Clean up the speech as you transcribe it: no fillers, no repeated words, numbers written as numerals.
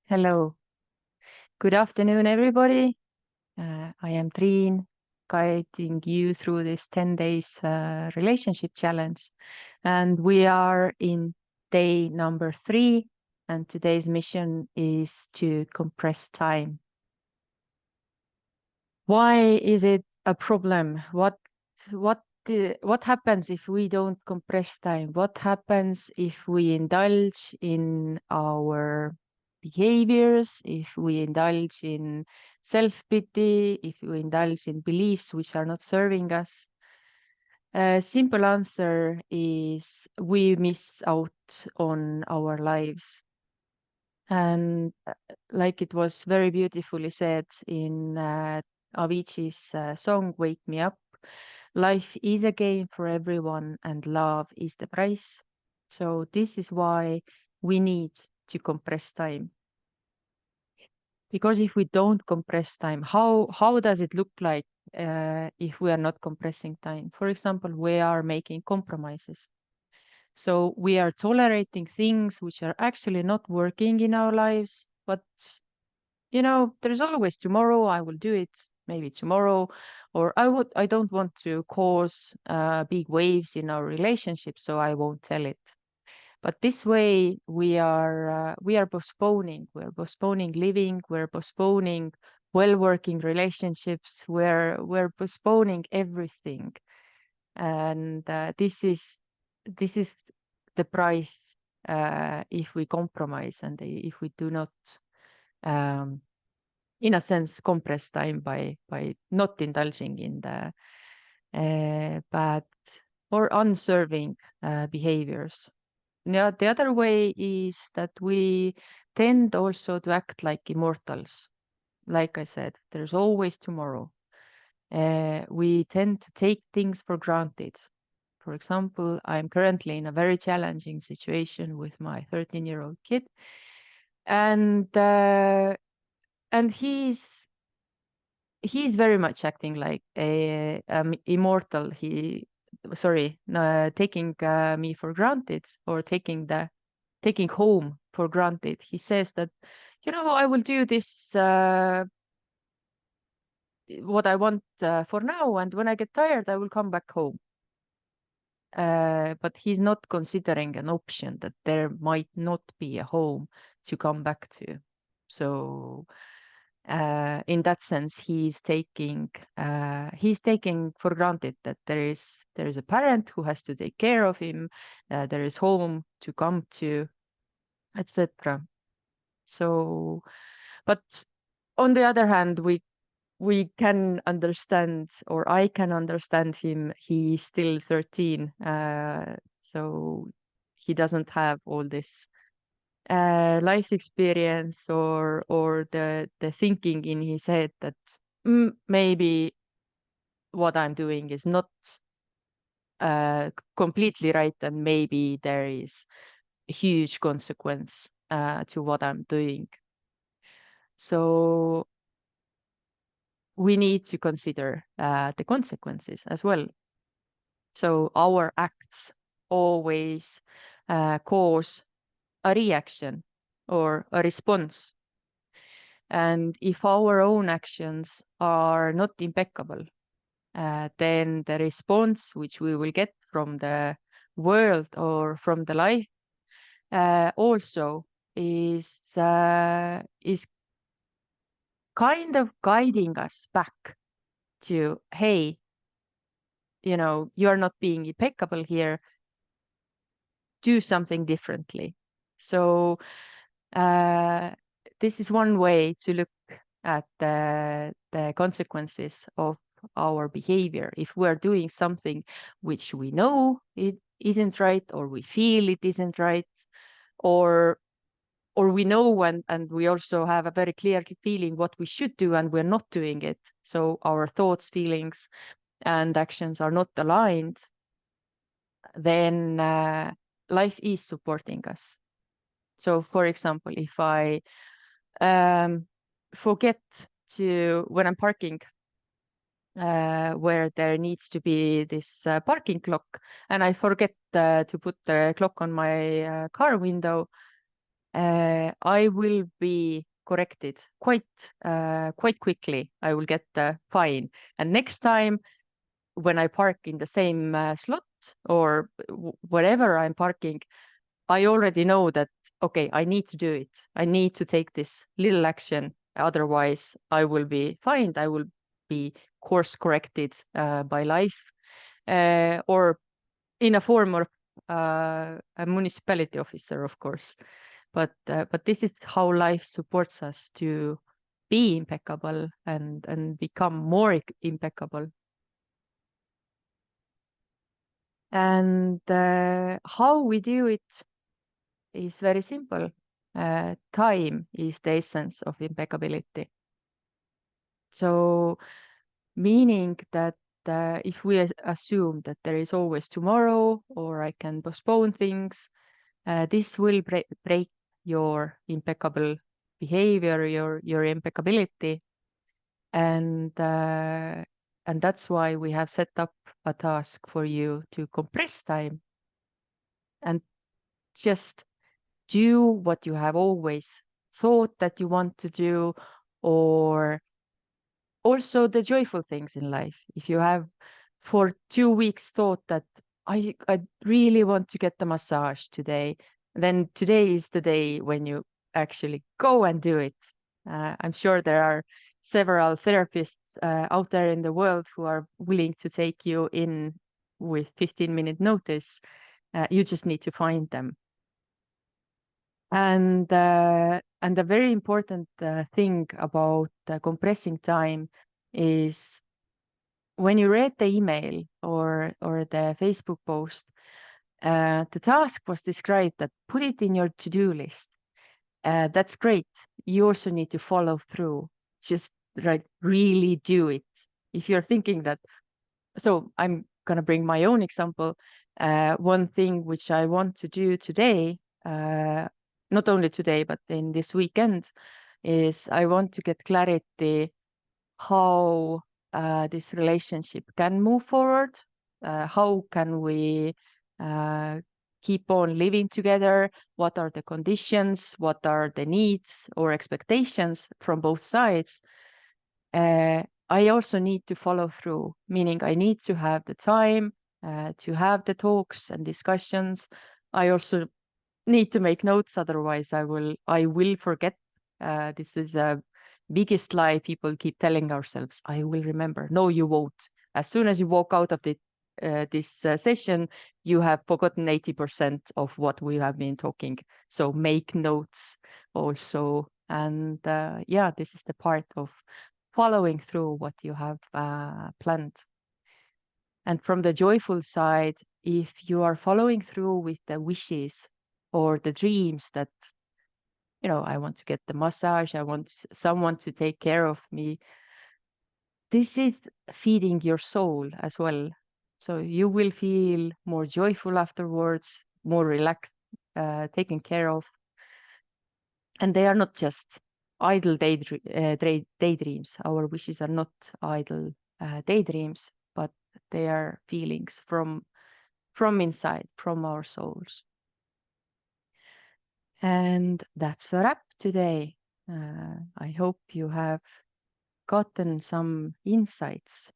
Hello. Good afternoon, everybody. I am Triin, guiding you through this 10 days relationship challenge. And we are in day number 3. And today's mission is to compress time. Why is it a problem? What happens if we don't compress time? What happens if we indulge in our behaviors, if we indulge in self-pity, if we indulge in beliefs which are not serving us? A simple answer is we miss out on our lives. And like it was very beautifully said in Avicii's song, Wake Me Up, life is a game for everyone and love is the price. So this is why we need to compress time. Because if we don't compress time, how does it look like if we are not compressing time? For example, we are making compromises. So we are tolerating things which are actually not working in our lives, but there's always tomorrow. I will do it maybe tomorrow, or I don't want to cause big waves in our relationship, so I won't tell it. But this way we are postponing. We're postponing living. We're postponing well-working relationships. We're postponing everything, and this is the price if we compromise and if we do not. In a sense, compress time by not indulging in the bad or unserving behaviors. Now, the other way is that we tend also to act like immortals. Like I said, there's always tomorrow. We tend to take things for granted. For example, I'm currently in a very challenging situation with my 13-year-old kid, and he's very much acting like a immortal. Taking me for granted, or taking home for granted. He says that, I will do this what I want for now, and when I get tired, I will come back home. But he's not considering an option that there might not be a home to come back to. So in that sense, he's taking for granted that there is a parent who has to take care of him, there is home to come to, etc. So, but on the other hand, we can understand, or I can understand him. He's still 13, so he doesn't have all this life experience or the thinking in his head that maybe what I'm doing is not completely right, and maybe there is a huge consequence to what I'm doing. So we need to consider the consequences as well. So our acts always cause a reaction or a response. And if our own actions are not impeccable, then the response which we will get from the world or from the life also is kind of guiding us back to, hey, you are not being impeccable here. Do something differently. So this is one way to look at the consequences of our behavior. If we are doing something which we know it isn't right, or we feel it isn't right, or we know and we also have a very clear feeling what we should do and we're not doing it. So our thoughts, feelings, and actions are not aligned, then life is supporting us. So, for example, if I forget to, when I'm parking, where there needs to be this parking clock, and I forget to put the clock on my car window, I will be corrected quite quickly. I will get the fine. And next time when I park in the same slot or wherever I'm parking, I already know that, okay, I need to do it. I need to take this little action. Otherwise, I will be fined. I will be course corrected by life or in a form of a municipality officer, of course. But this is how life supports us to be impeccable and become more impeccable. And how we do it is very simple. Time is the essence of impeccability. So meaning that if we assume that there is always tomorrow or I can postpone things, this will break your impeccable behavior, your impeccability. And that's why we have set up a task for you to compress time and just do what you have always thought that you want to do, or also the joyful things in life. If you have for 2 weeks thought that I really want to get the massage today, then today is the day when you actually go and do it. I'm sure there are several therapists out there in the world who are willing to take you in with 15-minute notice. You just need to find them. And a very important thing about compressing time is when you read the email or the Facebook post, the task was described that put it in your to-do list. That's great. You also need to follow through. Just really do it. If you're thinking that, so I'm gonna bring my own example. One thing which I want to do today, not only today but in this weekend, is I want to get clarity how this relationship can move forward. How can we keep on living together? What are the conditions? What are the needs or expectations from both sides? I also need to follow through, meaning I need to have the time to have the talks and discussions. I also need to make notes, otherwise I will forget. This is a biggest lie people keep telling ourselves. I will remember. No, you won't. As soon as you walk out of this session, you have forgotten 80% of what we have been talking. So make notes also. And yeah, this is the part of following through what you have planned. And from the joyful side, if you are following through with the wishes or the dreams that, I want to get the massage, I want someone to take care of me, this is feeding your soul as well. So you will feel more joyful afterwards, more relaxed, taken care of. And they are not just idle daydreams. Our wishes are not idle daydreams, but they are feelings from inside, from our souls. And that's a wrap today. I hope you have gotten some insights